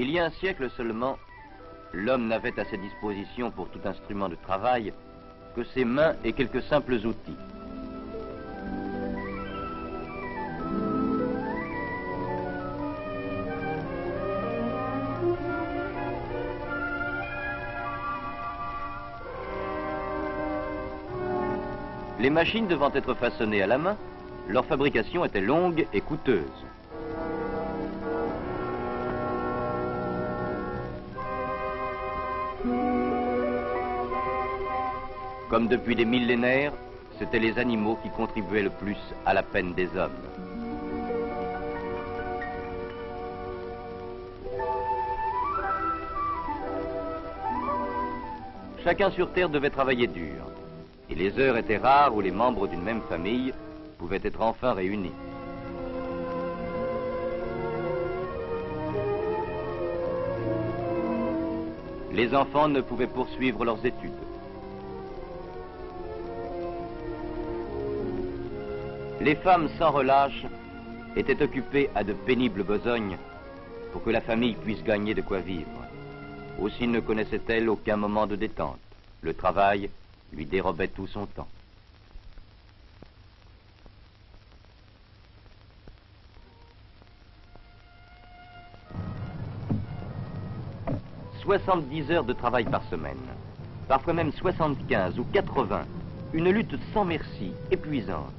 Il y a un siècle seulement, l'homme n'avait à ses dispositions pour tout instrument de travail que ses mains et quelques simples outils. Les machines devant être façonnées à la main, leur fabrication était longue et coûteuse. Comme depuis des millénaires, c'étaient les animaux qui contribuaient le plus à la peine des hommes. Chacun sur Terre devait travailler dur, et les heures étaient rares où les membres d'une même famille pouvaient être enfin réunis. Les enfants ne pouvaient poursuivre leurs études. Les femmes sans relâche étaient occupées à de pénibles besognes pour que la famille puisse gagner de quoi vivre. Aussi ne connaissait-elle aucun moment de détente. Le travail lui dérobait tout son temps. « 70 heures de travail par semaine, parfois même 75 ou 80, une lutte sans merci, épuisante.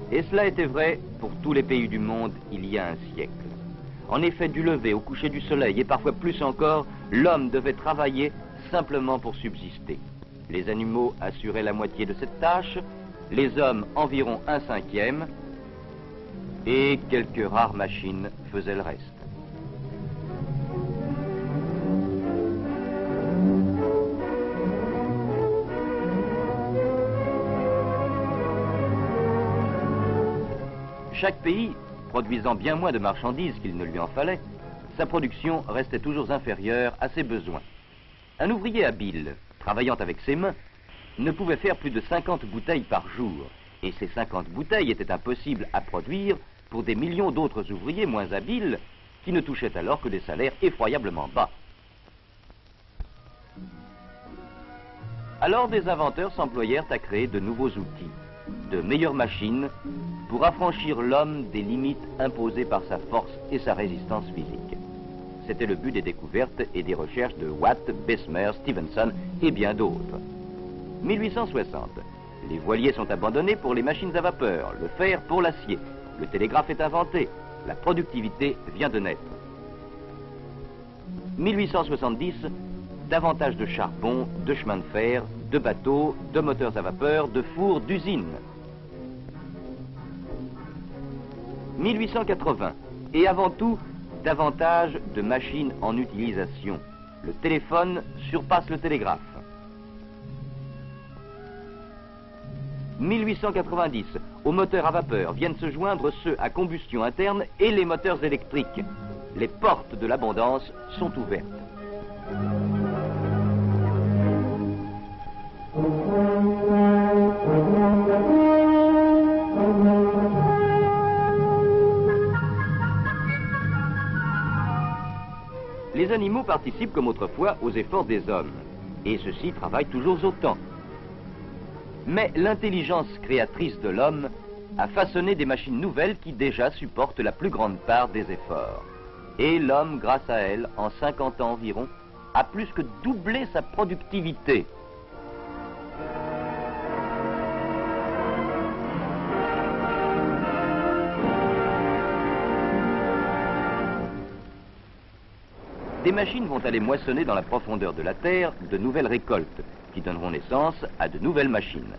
Et cela était vrai pour tous les pays du monde il y a un siècle. En effet, du lever au coucher du soleil, et parfois plus encore, l'homme devait travailler simplement pour subsister. Les animaux assuraient la moitié de cette tâche, les hommes environ 1/5, et quelques rares machines faisaient le reste. Chaque pays, produisant bien moins de marchandises qu'il ne lui en fallait, sa production restait toujours inférieure à ses besoins. Un ouvrier habile, travaillant avec ses mains, ne pouvait faire plus de 50 bouteilles par jour, et ces 50 bouteilles étaient impossibles à produire pour des millions d'autres ouvriers moins habiles qui ne touchaient alors que des salaires effroyablement bas. Alors des inventeurs s'employèrent à créer de nouveaux outils, de meilleures machines pour affranchir l'homme des limites imposées par sa force et sa résistance physique. C'était le but des découvertes et des recherches de Watt, Bessemer, Stephenson et bien d'autres. 1860. Les voiliers sont abandonnés pour les machines à vapeur, le fer pour l'acier. Le télégraphe est inventé. La productivité vient de naître. 1870. Davantage de charbon, de chemins de fer, de bateaux, de moteurs à vapeur, de fours, d'usines. 1880. Et avant tout, davantage de machines en utilisation. Le téléphone surpasse le télégraphe. 1890. Aux moteurs à vapeur viennent se joindre ceux à combustion interne et les moteurs électriques. Les portes de l'abondance sont ouvertes. Les animaux participent comme autrefois aux efforts des hommes, et ceux-ci travaillent toujours autant. Mais l'intelligence créatrice de l'homme a façonné des machines nouvelles qui déjà supportent la plus grande part des efforts. Et l'homme, grâce à elles, en 50 ans environ, a plus que doublé sa productivité. Des machines vont aller moissonner dans la profondeur de la terre de nouvelles récoltes qui donneront naissance à de nouvelles machines.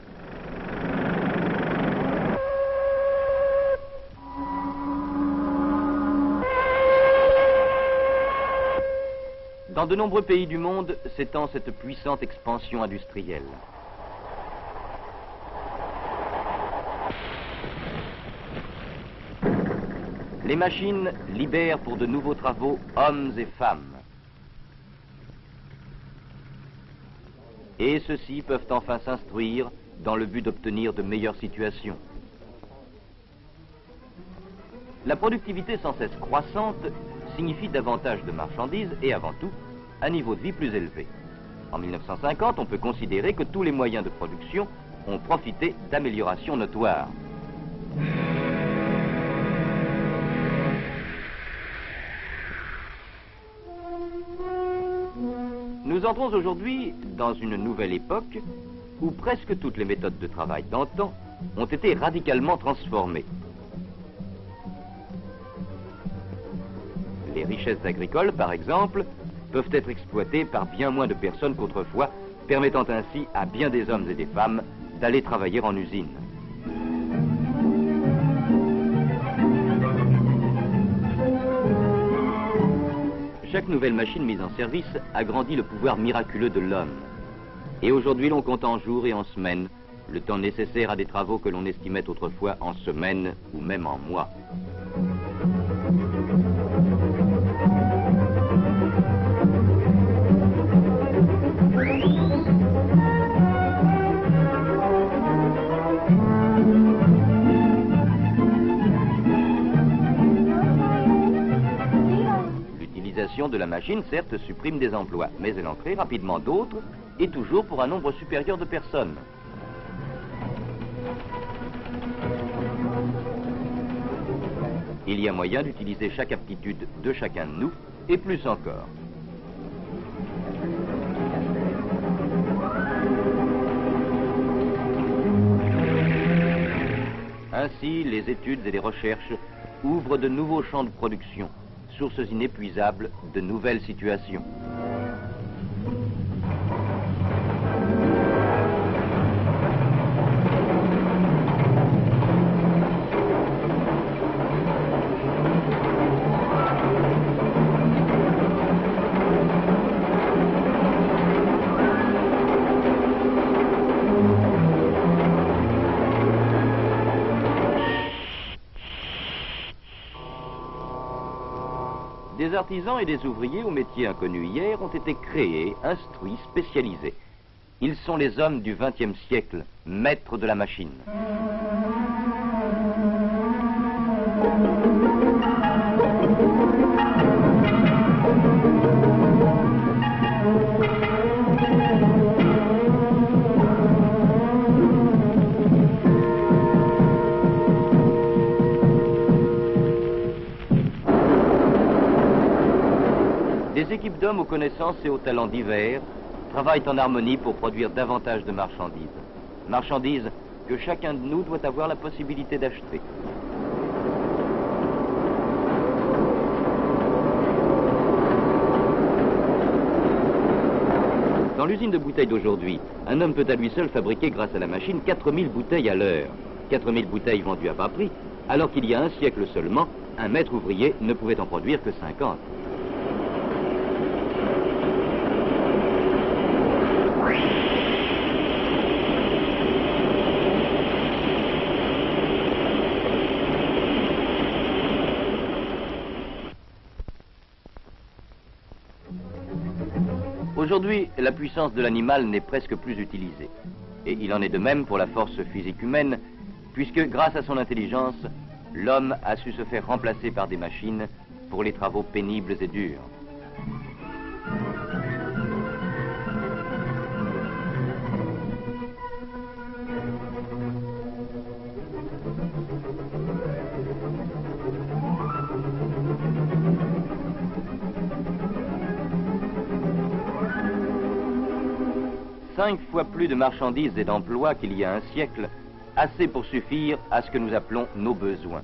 Dans de nombreux pays du monde s'étend cette puissante expansion industrielle. Les machines libèrent pour de nouveaux travaux hommes et femmes. Et ceux-ci peuvent enfin s'instruire dans le but d'obtenir de meilleures situations. La productivité sans cesse croissante signifie davantage de marchandises et avant tout un niveau de vie plus élevé. En 1950, on peut considérer que tous les moyens de production ont profité d'améliorations notoires. Nous entrons aujourd'hui dans une nouvelle époque où presque toutes les méthodes de travail d'antan ont été radicalement transformées. Les richesses agricoles, par exemple, peuvent être exploitées par bien moins de personnes qu'autrefois, permettant ainsi à bien des hommes et des femmes d'aller travailler en usine. Chaque nouvelle machine mise en service agrandit le pouvoir miraculeux de l'homme. Et aujourd'hui, l'on compte en jours et en semaines le temps nécessaire à des travaux que l'on estimait autrefois en semaines ou même en mois. L'utilisation de la machine, certes, supprime des emplois, mais elle en crée rapidement d'autres, et toujours pour un nombre supérieur de personnes. Il y a moyen d'utiliser chaque aptitude de chacun de nous, et plus encore. Ainsi, les études et les recherches ouvrent de nouveaux champs de production, sources inépuisables de nouvelles situations. Des artisans et des ouvriers aux métiers inconnus hier ont été créés, instruits, spécialisés. Ils sont les hommes du XXe siècle, maîtres de la machine. Des équipes d'hommes aux connaissances et aux talents divers travaillent en harmonie pour produire davantage de marchandises. Marchandises que chacun de nous doit avoir la possibilité d'acheter. Dans l'usine de bouteilles d'aujourd'hui, un homme peut à lui seul fabriquer grâce à la machine 4000 bouteilles à l'heure. 4000 bouteilles vendues à bas prix, alors qu'il y a un siècle seulement, un maître ouvrier ne pouvait en produire que 50. Aujourd'hui, la puissance de l'animal n'est presque plus utilisée. Et il en est de même pour la force physique humaine, puisque grâce à son intelligence, l'homme a su se faire remplacer par des machines pour les travaux pénibles et durs. Cinq fois plus de marchandises et d'emplois qu'il y a un siècle, assez pour suffire à ce que nous appelons nos besoins.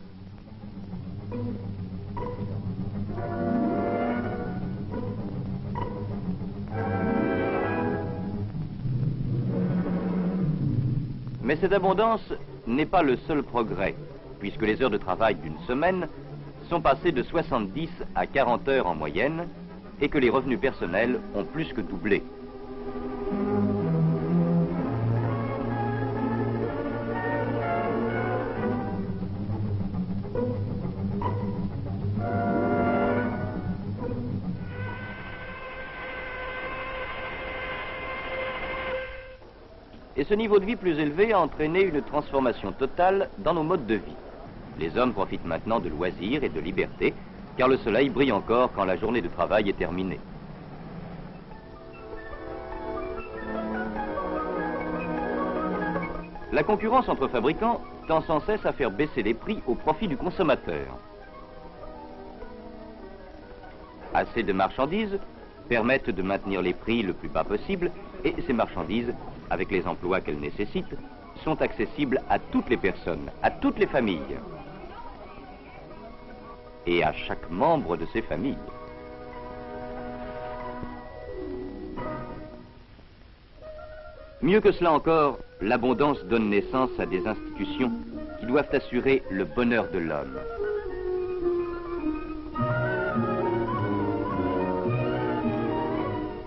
Mais cette abondance n'est pas le seul progrès, puisque les heures de travail d'une semaine sont passées de 70 à 40 heures en moyenne, et que les revenus personnels ont plus que doublé. Et ce niveau de vie plus élevé a entraîné une transformation totale dans nos modes de vie. Les hommes profitent maintenant de loisirs et de liberté, car le soleil brille encore quand la journée de travail est terminée. La concurrence entre fabricants tend sans cesse à faire baisser les prix au profit du consommateur. Assez de marchandises permettent de maintenir les prix le plus bas possible et ces marchandises, avec les emplois qu'elles nécessitent, sont accessibles à toutes les personnes, à toutes les familles et à chaque membre de ces familles. Mieux que cela encore, l'abondance donne naissance à des institutions qui doivent assurer le bonheur de l'homme.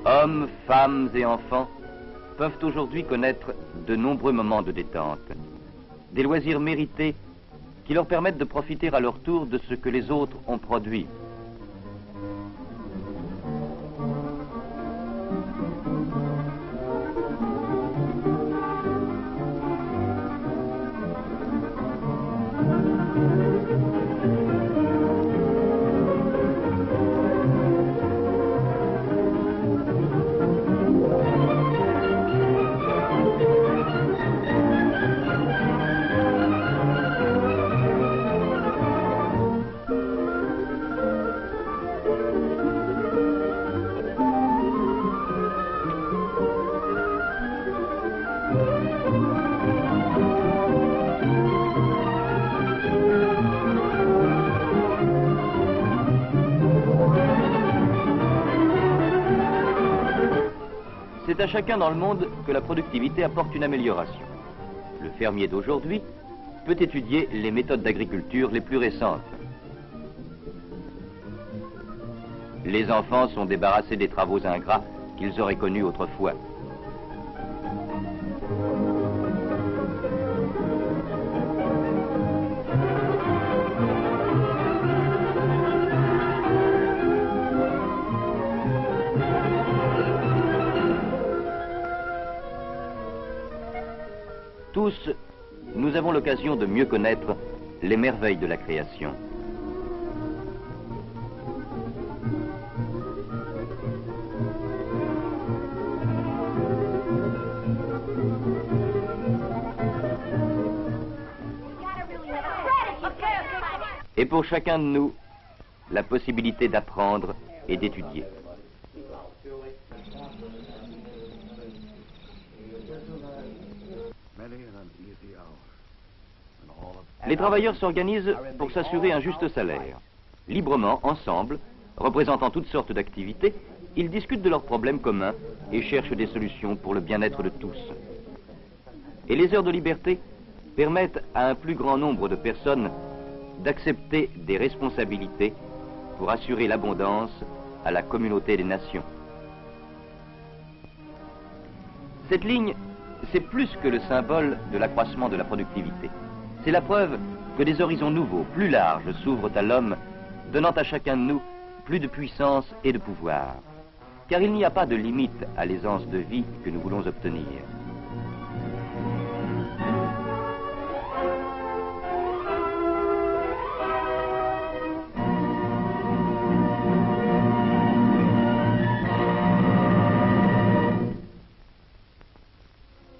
Hommes, femmes et enfants peuvent aujourd'hui connaître de nombreux moments de détente, des loisirs mérités qui leur permettent de profiter à leur tour de ce que les autres ont produit. C'est à chacun dans le monde que la productivité apporte une amélioration. Le fermier d'aujourd'hui peut étudier les méthodes d'agriculture les plus récentes. Les enfants sont débarrassés des travaux ingrats qu'ils auraient connus autrefois. Tous, nous avons l'occasion de mieux connaître les merveilles de la création. Et pour chacun de nous, la possibilité d'apprendre et d'étudier. Les travailleurs s'organisent pour s'assurer un juste salaire. Librement, ensemble, représentant toutes sortes d'activités, ils discutent de leurs problèmes communs et cherchent des solutions pour le bien-être de tous. Et les heures de liberté permettent à un plus grand nombre de personnes d'accepter des responsabilités pour assurer l'abondance à la communauté des nations. Cette ligne, c'est plus que le symbole de l'accroissement de la productivité. C'est la preuve que des horizons nouveaux, plus larges, s'ouvrent à l'homme, donnant à chacun de nous plus de puissance et de pouvoir. Car il n'y a pas de limite à l'aisance de vie que nous voulons obtenir.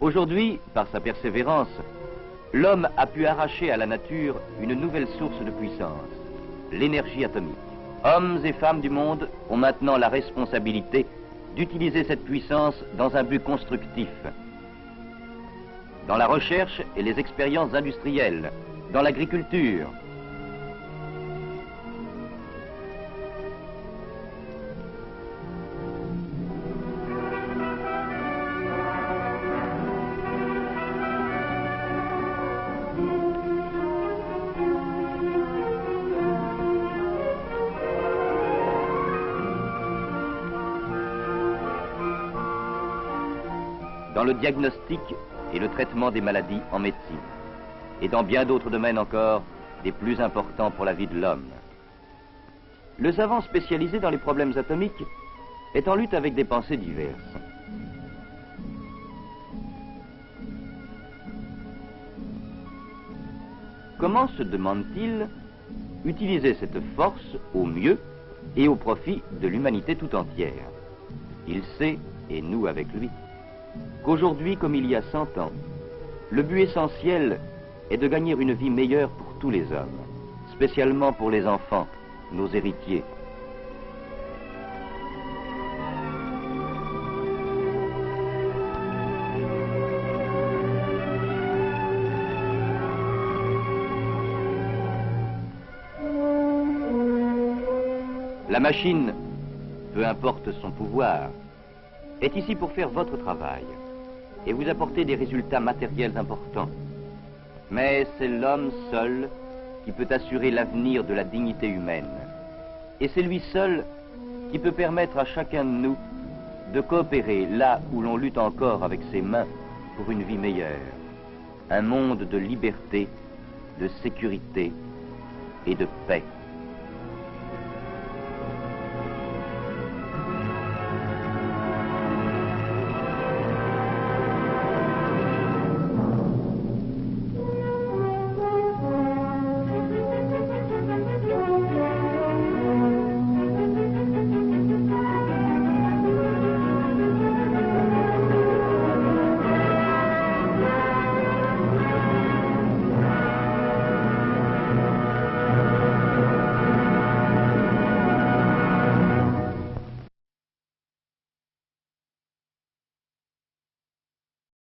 Aujourd'hui, par sa persévérance, l'homme a pu arracher à la nature une nouvelle source de puissance, l'énergie atomique. Hommes et femmes du monde ont maintenant la responsabilité d'utiliser cette puissance dans un but constructif. Dans la recherche et les expériences industrielles, dans l'agriculture. Dans le diagnostic et le traitement des maladies en médecine, et dans bien d'autres domaines encore, des plus importants pour la vie de l'homme. Le savant spécialisé dans les problèmes atomiques est en lutte avec des pensées diverses. Comment se demande-t-il utiliser cette force au mieux et au profit de l'humanité tout entière? Il sait, et nous avec lui, qu'aujourd'hui, comme il y a 100 ans, le but essentiel est de gagner une vie meilleure pour tous les hommes, spécialement pour les enfants, nos héritiers. La machine, peu importe son pouvoir, est ici pour faire votre travail et vous apporter des résultats matériels importants. Mais c'est l'homme seul qui peut assurer l'avenir de la dignité humaine. Et c'est lui seul qui peut permettre à chacun de nous de coopérer là où l'on lutte encore avec ses mains pour une vie meilleure. Un monde de liberté, de sécurité et de paix.